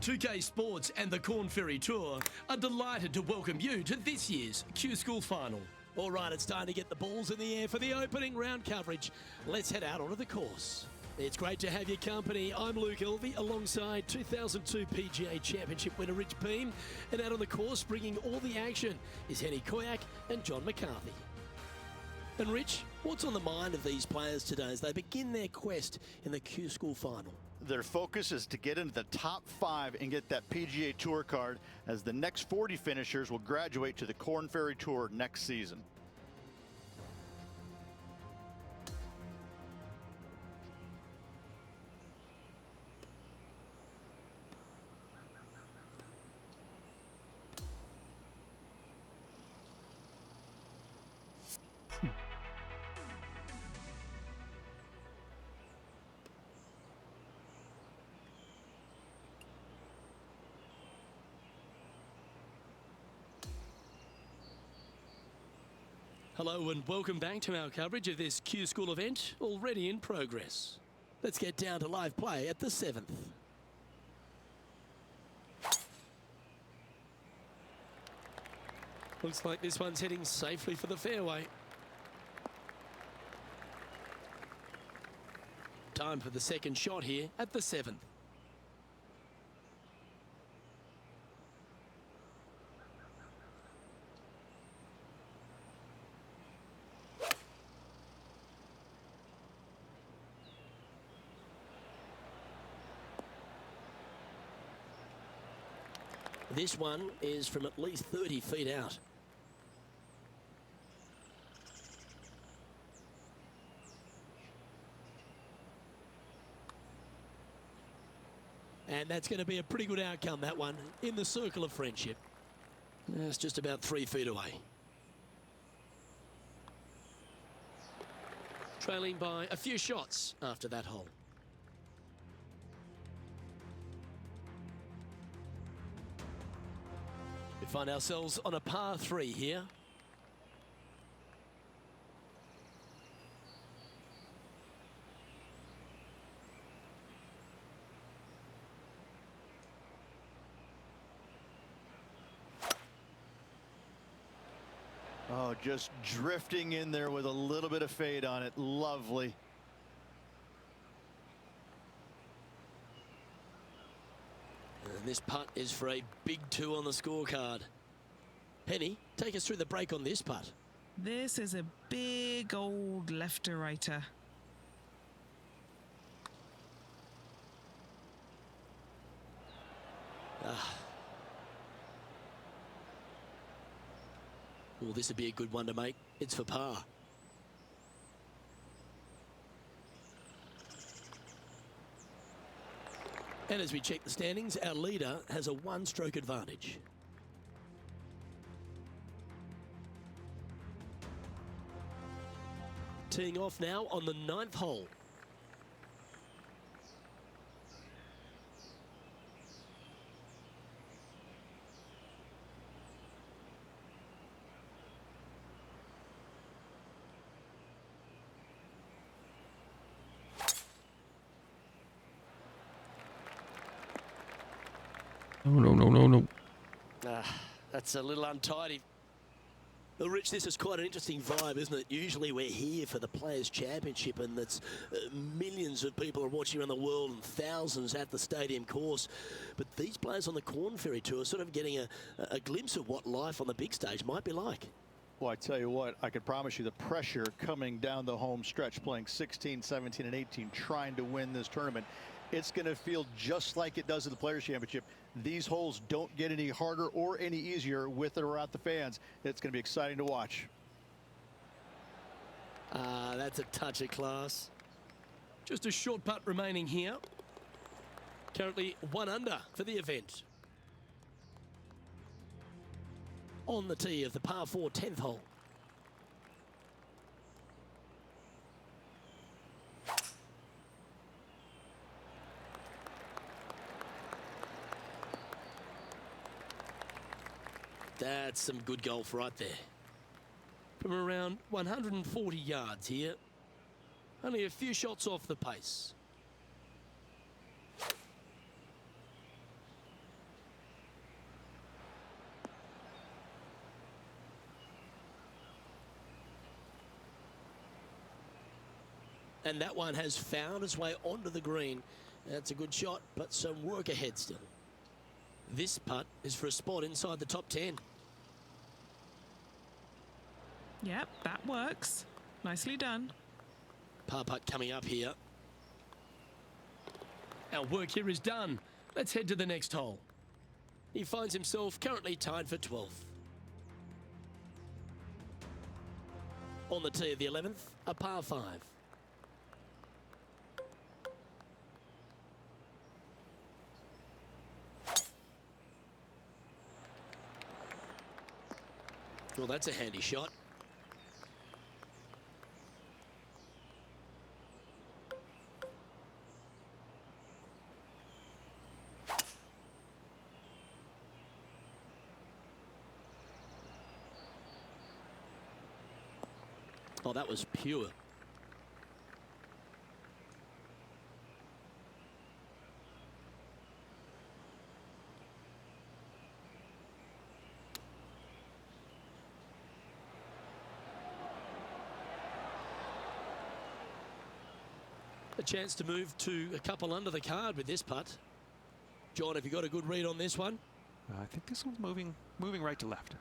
PGA2K Sports and the Korn Ferry Tour are delighted to welcome you to this year's Q School Final. All right, it's time to get the balls in the air for the opening round coverage. Let's head out onto the course. It's great to have your company. I'm Luke Elvey alongside 2002 PGA Championship winner Rich Beam. And out on the course, bringing all the action, is Henny Koyak and John McCarthy. And Rich, what's on the mind of these players today as they begin their quest in the Q School Final? Their focus is to get into the top 5 and get that PGA Tour card, as the next 40 finishers will graduate to the Korn Ferry Tour next season. Hello and welcome back to our coverage of this Q School event, already in progress. Let's get down to live play at the 7th. Looks like this one's heading safely for the fairway. Time for the second shot here at the 7th. This one is from at least 30 feet out. And that's going to be a pretty good outcome, that one, in the circle of friendship. It's just about 3 feet away. Trailing by a few shots after that hole. We find ourselves on a par 3 here. Oh, just drifting in there with a little bit of fade on it. Lovely. And this putt is for a big 2 on the scorecard. Penny, take us through the break on this putt. This is a big old left-to-righter. Well, this would be a good one to make. It's for par. And as we check the standings, our leader has a 1-stroke advantage. Teeing off now on the 9th hole. No. That's a little untidy. Well, Rich, this is quite an interesting vibe, isn't it? Usually we're here for the Players' Championship, and that's millions of people are watching around the world and thousands at the stadium course. But these players on the Korn Ferry Tour are sort of getting a glimpse of what life on the big stage might be like. Well, I tell you what, I can promise you the pressure coming down the home stretch, playing 16, 17, and 18, trying to win this tournament. It's going to feel just like it does at the Players' Championship. These holes don't get any harder or any easier with or without the fans. It's going to be exciting to watch. That's a touch of class. Just a short putt remaining here. Currently 1 under for the event. On the tee of the par 4 10th hole. That's some good golf right there. From around 140 yards here. Only a few shots off the pace. And that one has found its way onto the green. That's a good shot, but some work ahead still. This putt is for a spot inside the top 10. Yep, that works. Nicely done. Par putt coming up here. Our work here is done. Let's head to the next hole. He finds himself currently tied for 12th. On the tee of the 11th, a par 5. Well, that's a handy shot. Oh, that was pure. A chance to move to a couple under the card with this putt. John, have you got a good read on this one? I think this one's moving right to left.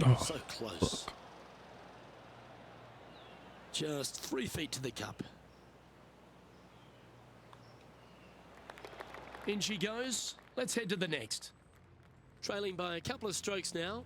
Oh, so close. Just 3 feet to the cup. In she goes. Let's head to the next. Trailing by a couple of strokes now.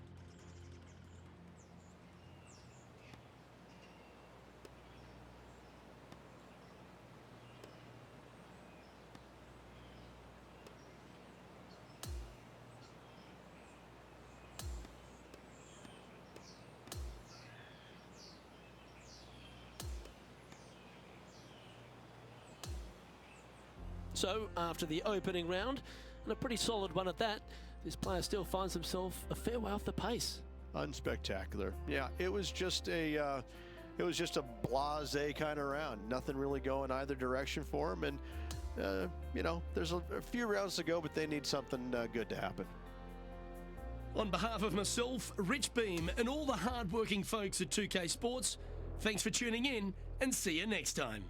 So, after the opening round, and a pretty solid one at that, this player still finds himself a fair way off the pace. Unspectacular. Yeah, it was just a blasé kind of round. Nothing really going either direction for him, and you know, there's a few rounds to go, but they need something good to happen. On behalf of myself, Rich Beam, and all the hard-working folks at 2K Sports, thanks for tuning in, and see you next time.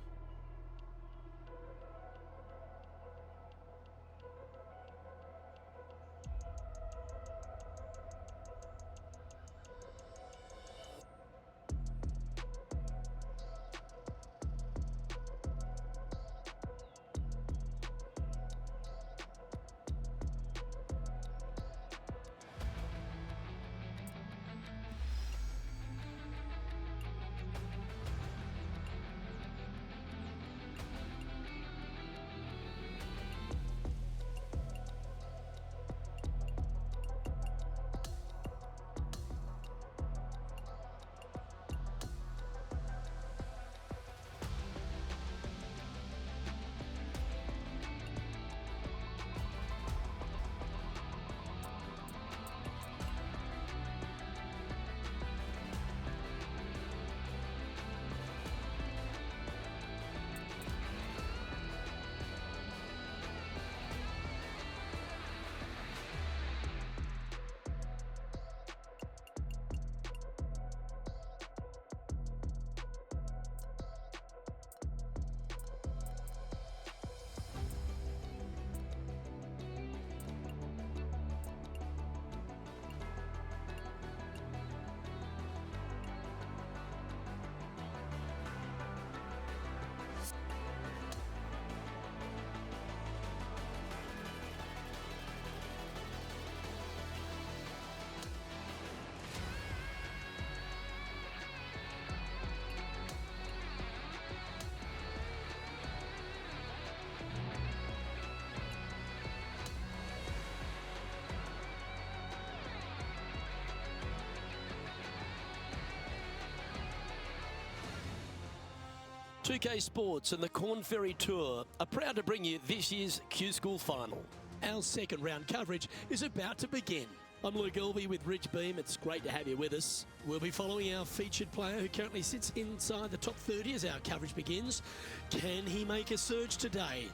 .2K Sports and the Korn Ferry Tour are proud to bring you this year's Q School Final. Our second round coverage is about to begin. I'm Luke Elvey with Rich Beam. It's great to have you with us. We'll be following our featured player who currently sits inside the top 30 as our coverage begins. Can he make a surge today?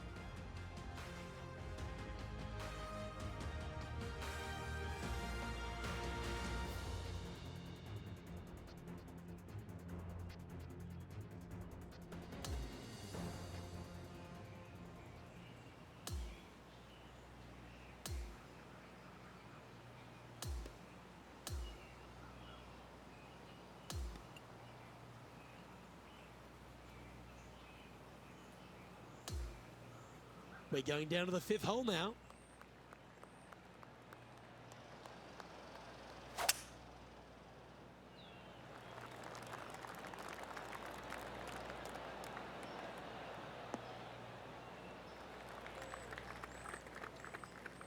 We're going down to the 5th hole now.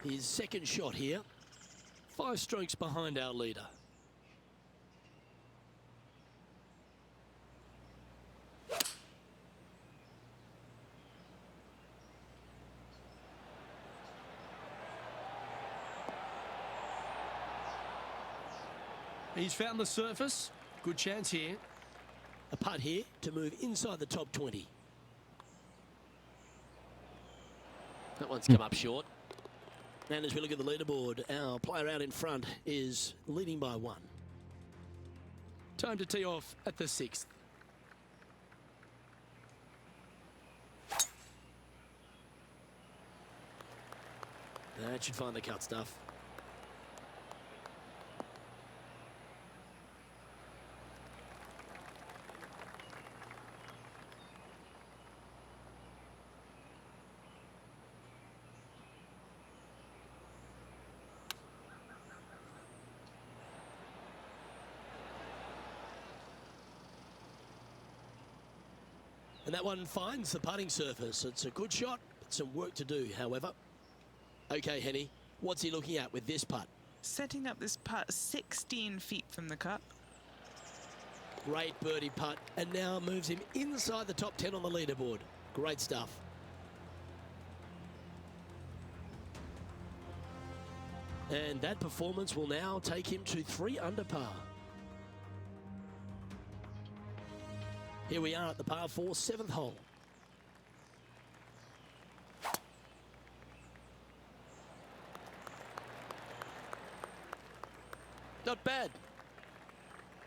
His second shot here, 5 strokes behind our leader. He's found the surface. Good chance here. A putt here to move inside the top 20. That one's come up short. And as we look at the leaderboard, our player out in front is leading by 1. Time to tee off at the 6th. That should find the cut stuff. And that one finds the putting surface. It's a good shot, but some work to do, however. Okay, Henny, what's he looking at with this putt? Setting up this putt 16 feet from the cup. Great birdie putt, and now moves him inside the top 10 on the leaderboard. Great stuff. And that performance will now take him to 3 under par. Here we are at the par 4 7th hole. Not bad.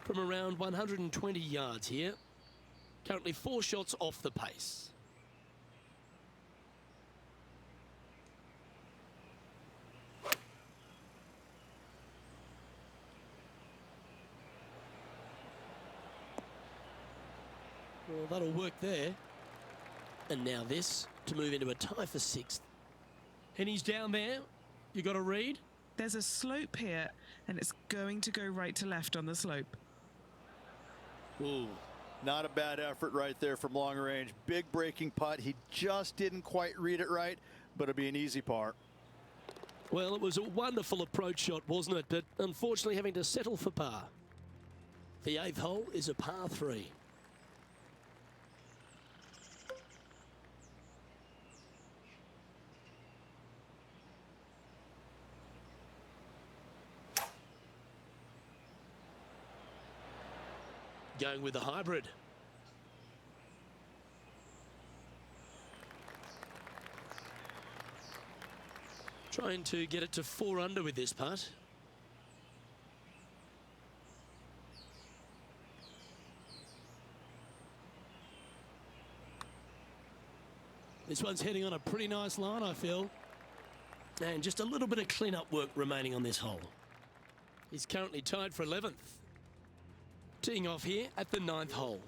From around 120 yards here. Currently 4 shots off the pace. Well, that'll work there. And now this to move into a tie for 6th. And he's down there. You got to read. There's a slope here, and it's going to go right to left on the slope. Ooh. Not a bad effort right there from long range. Big breaking putt. He just didn't quite read it right, but it'll be an easy par. Well, it was a wonderful approach shot, wasn't it? But unfortunately having to settle for par. The 8th hole is a par 3. Going with the hybrid. Trying to get it to 4 under with this putt. This one's heading on a pretty nice line, I feel. And just a little bit of clean-up work remaining on this hole. He's currently tied for 11th. Teeing off here at the 9th hole.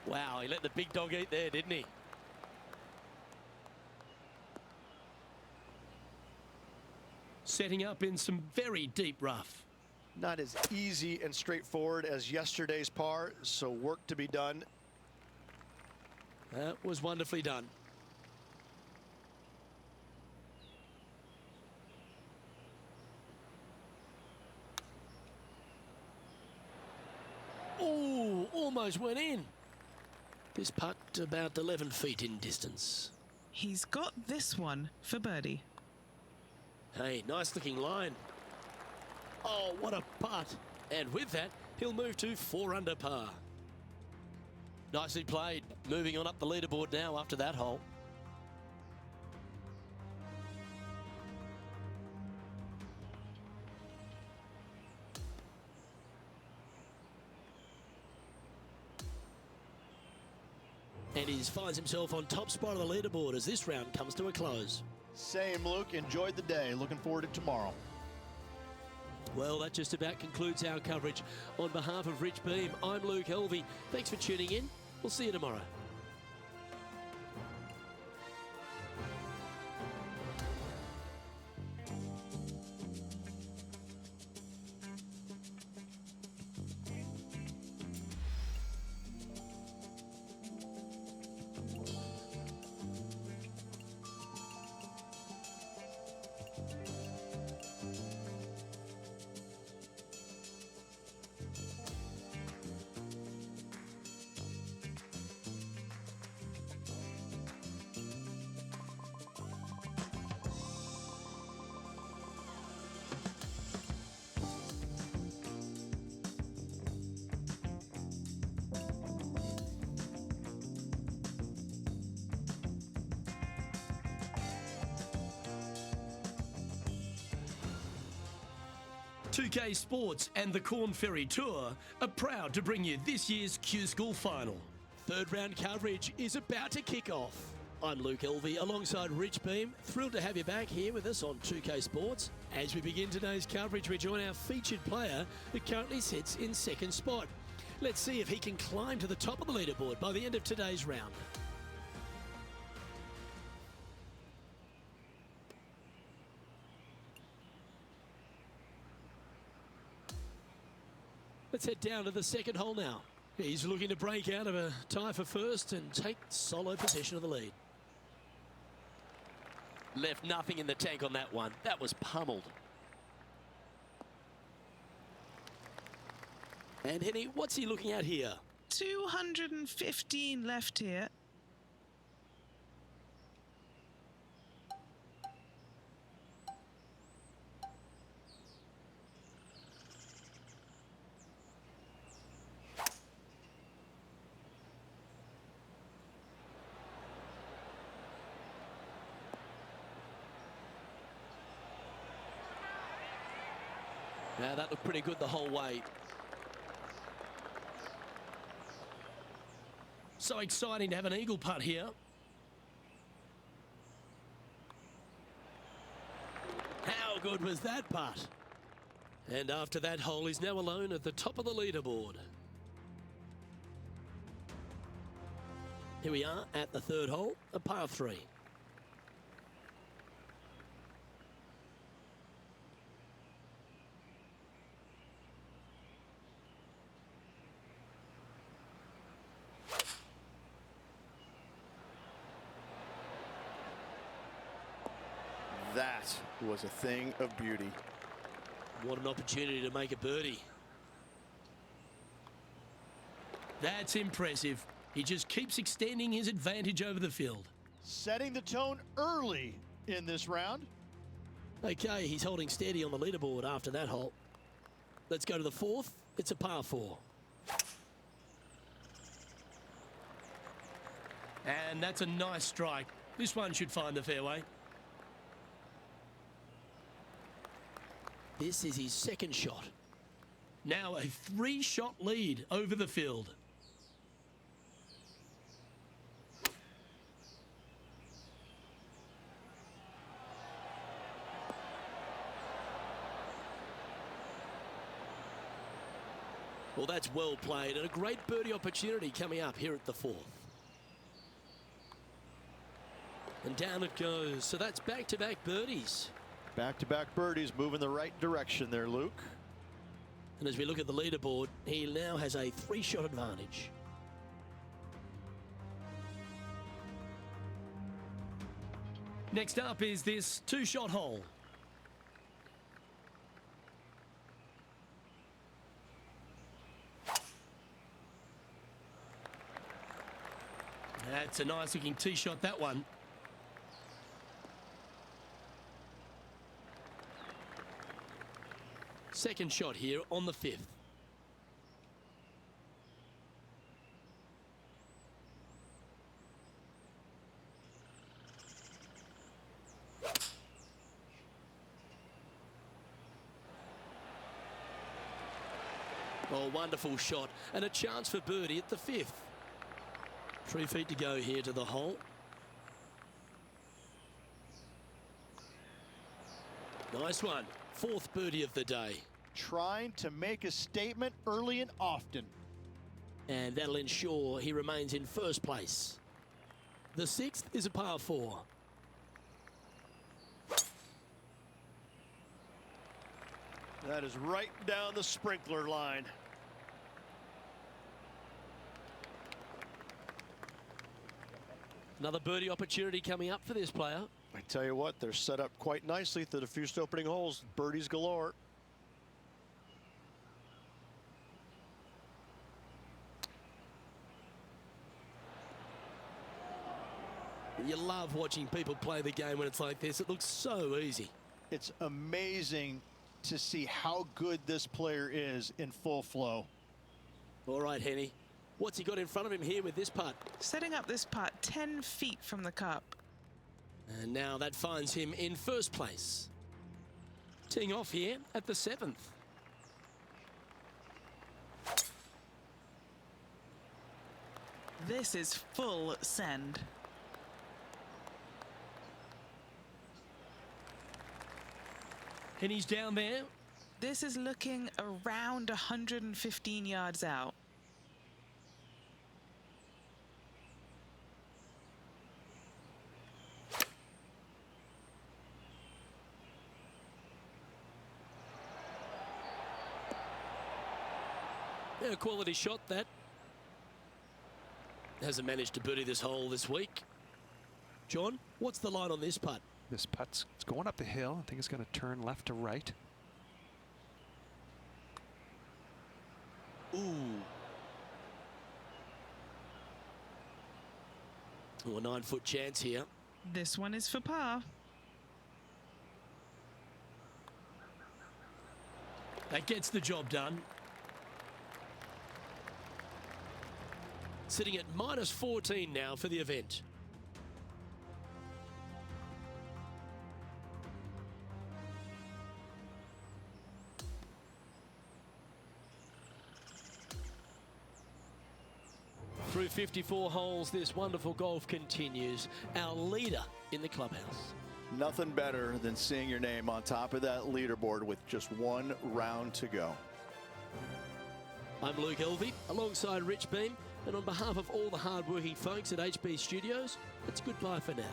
Wow, he let the big dog eat there, didn't he? Setting up in some very deep rough. Not as easy and straightforward as yesterday's par, so work to be done. That was wonderfully done. Oh, almost went in. This putt about 11 feet in distance. He's got this one for birdie. Hey, nice looking line. Oh, what a putt. And with that, he'll move to 4 under par. Nicely played. Moving on up the leaderboard now after that hole. And he finds himself on top spot of the leaderboard as this round comes to a close. Same, Luke. Enjoyed the day. Looking forward to tomorrow. Well, that just about concludes our coverage. On behalf of Rich Beam, I'm Luke Helvey. Thanks for tuning in. We'll see you tomorrow. .2K Sports and the Korn Ferry Tour are proud to bring you this year's Q School Final. Third round coverage is about to kick off. I'm Luke Elvey alongside Rich Beam. Thrilled to have you back here with us on 2K Sports. As we begin today's coverage, we join our featured player who currently sits in second spot. Let's see if he can climb to the top of the leaderboard by the end of today's round. Let's head down to the second hole now. He's looking to break out of a tie for first and take solo possession of the lead. Left nothing in the tank on that one. That was pummeled. And Henny, what's he looking at here? 215 left here. Now that looked pretty good the whole way. So exciting to have an eagle putt here. How good was that putt? And after that hole, he's now alone at the top of the leaderboard. Here we are at the third hole, a par 3. That was a thing of beauty. What an opportunity to make a birdie. That's impressive. He just keeps extending his advantage over the field. Setting the tone early in this round. Okay, he's holding steady on the leaderboard after that hole. Let's go to the fourth. It's a par 4. And that's a nice strike. This one should find the fairway. This is his second shot. Now a 3-shot lead over the field. Well, that's well played and a great birdie opportunity coming up here at the fourth. And down it goes. So that's back-to-back birdies. Back-to-back birdies moving the right direction there, Luke. And as we look at the leaderboard, he now has a 3-shot advantage. Next up is this 2-shot hole. That's a nice looking tee shot, that one. Second shot here on the 5th. Oh, wonderful shot and a chance for birdie at the 5th. 3 feet to go here to the hole. Nice one. 4th birdie of the day. Trying to make a statement early and often. And that'll ensure he remains in first place. The 6th is a par 4. That is right down the sprinkler line. Another birdie opportunity coming up for this player. I tell you what, they're set up quite nicely through the first opening holes. Birdies galore. You love watching people play the game when it's like this. It looks so easy. It's amazing to see how good this player is in full flow. All right, Henny. What's he got in front of him here with this putt? Setting up this putt 10 feet from the cup. And now that finds him in first place. Teeing off here at the 7th. This is full send. And he's down there. This is looking around 115 yards out. Yeah, a quality shot that. Hasn't managed to birdie this hole this week. John, what's the line on this putt? This putt's it's going up the hill. I think it's going to turn left to right. Ooh. Oh, a 9-foot chance here. This one is for par. That gets the job done. Sitting at -14 now for the event. Through 54 holes, this wonderful golf continues. Our leader in the clubhouse. Nothing better than seeing your name on top of that leaderboard with just one round to go. I'm Luke Elvey, alongside Rich Beam, and on behalf of all the hard-working folks at HB Studios, it's goodbye for now.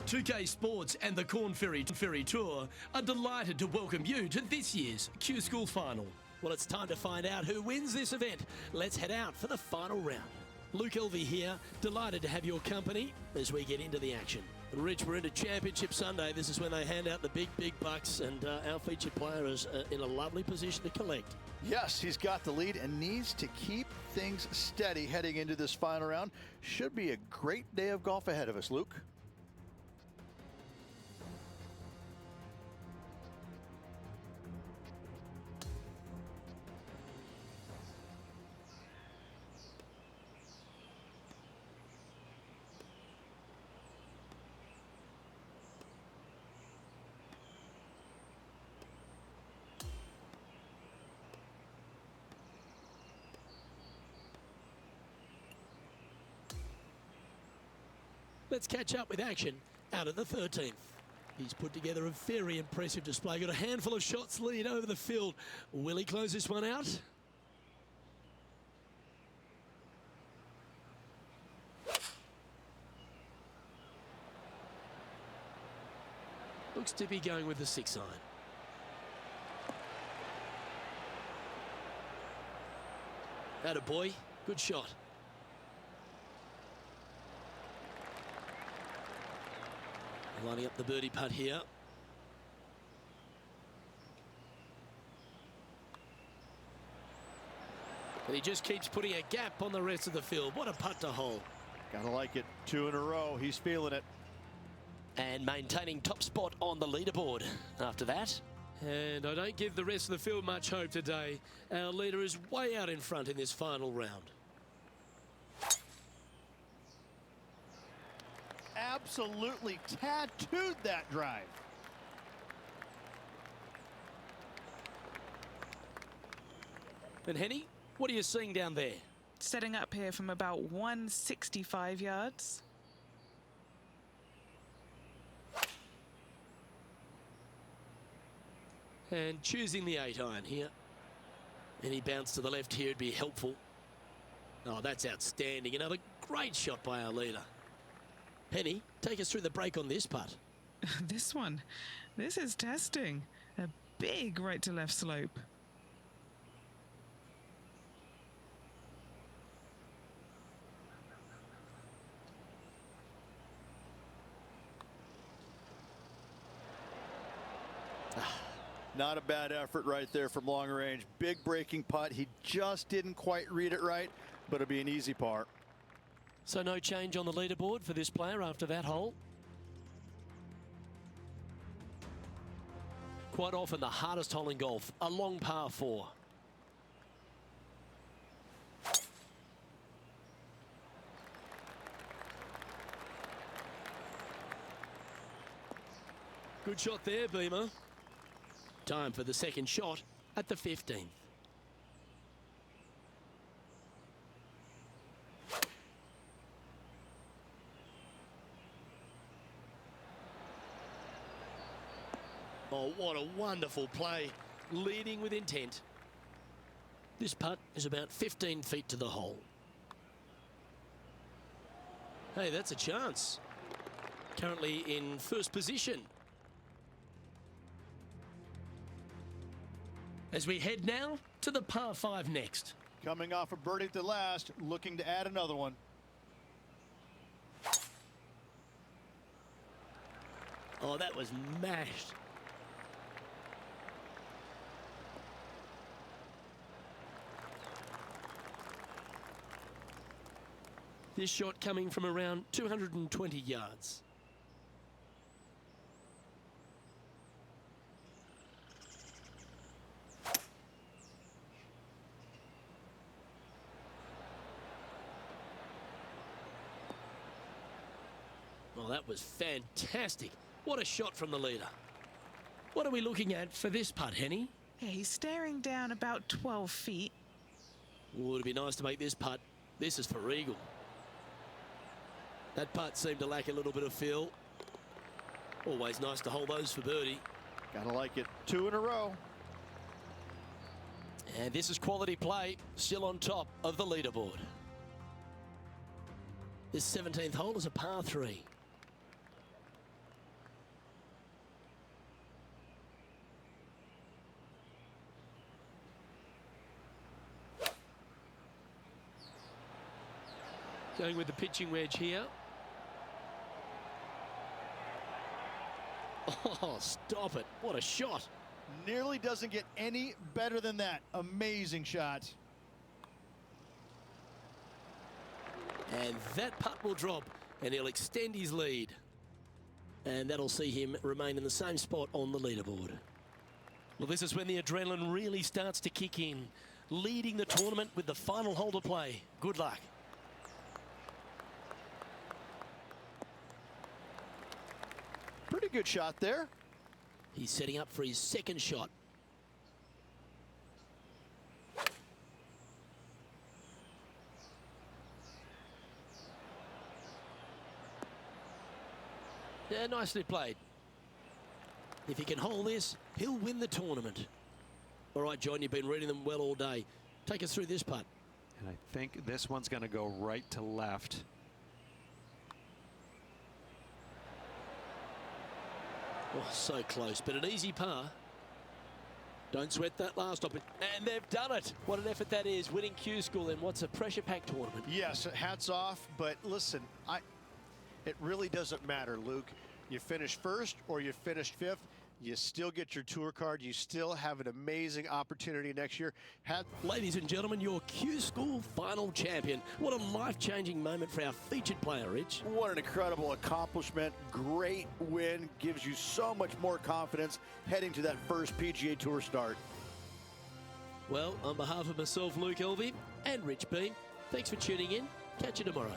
.2K Sports and the Korn Ferry Tour are delighted to welcome you to this year's Q School Final. Well, it's time to find out who wins this event. Let's head out for the final round. Luke Elvey here, delighted to have your company as we get into the action. Rich, we're into Championship Sunday. This is when they hand out the big bucks, and our featured player is in a lovely position to collect. Yes, he's got the lead and needs to keep things steady heading into this final round. Should be a great day of golf ahead of us, Luke. Let's catch up with action out of the 13th. He's put together a very impressive display. Got a handful of shots lead over the field. Will he close this one out? Looks to be going with the 6 iron. Attaboy, good shot. Lining up the birdie putt here. And he just keeps putting a gap on the rest of the field. What a putt to hole. Gotta like it. 2 in a row. He's feeling it. And maintaining top spot on the leaderboard after that. And I don't give the rest of the field much hope today. Our leader is way out in front in this final round. Absolutely tattooed that drive. And Henny, what are you seeing down there? Setting up here from about 165 yards. And choosing the 8-iron here. Any bounce to the left here would be helpful. Oh, that's outstanding. Another great shot by our leader. Penny, take us through the break on this putt. This is testing. A big right to left slope. Not a bad effort right there from long range. Big breaking putt. He just didn't quite read it right, but it'll be an easy par. So no change on the leaderboard for this player after that hole. Quite often the hardest hole in golf, a long par 4. Good shot there, Beamer. Time for the second shot at the 15th. Oh, what a wonderful play. Leading with intent. This putt is about 15 feet to the hole. Hey, that's a chance. Currently in first position. As we head now to the par 5 next. Coming off a birdie at the last, looking to add another one. Oh, that was mashed. This shot coming from around 220 yards. Oh, that was fantastic. What a shot from the leader. What are we looking at for this putt, Henny? Yeah, he's staring down about 12 feet. Oh, it'd be nice to make this putt. This is for eagle. That putt seemed to lack a little bit of feel. Always nice to hold those for birdie. Gotta like it. 2 in a row. And this is quality play, still on top of the leaderboard. This 17th hole is a par 3. Going with the pitching wedge here. Oh, stop it. What a shot. Nearly doesn't get any better than that. Amazing shot. And that putt will drop, and he'll extend his lead. And that'll see him remain in the same spot on the leaderboard. Well, this is when the adrenaline really starts to kick in. Leading the tournament with the final hole to play. Good luck. Pretty good shot there. He's setting up for his second shot. Yeah, nicely played. If he can hold this, he'll win the tournament. All right, John, you've been reading them well all day. Take us through this putt. And I think this one's going to go right to left. Oh, so close, but an easy par. Don't sweat that last op. And they've done it. What an effort that is, winning Q School in what's a pressure-packed tournament. Yes, hats off, but listen, it really doesn't matter, Luke. You finish first or you finished 5th. You still get your tour card. You still have an amazing opportunity next year. Ladies and gentlemen, your Q School final champion. What a life-changing moment for our featured player, Rich. What an incredible accomplishment. Great win. Gives you so much more confidence heading to that first PGA Tour start. Well, on behalf of myself, Luke Elvey, and Rich Beam, thanks for tuning in. Catch you tomorrow.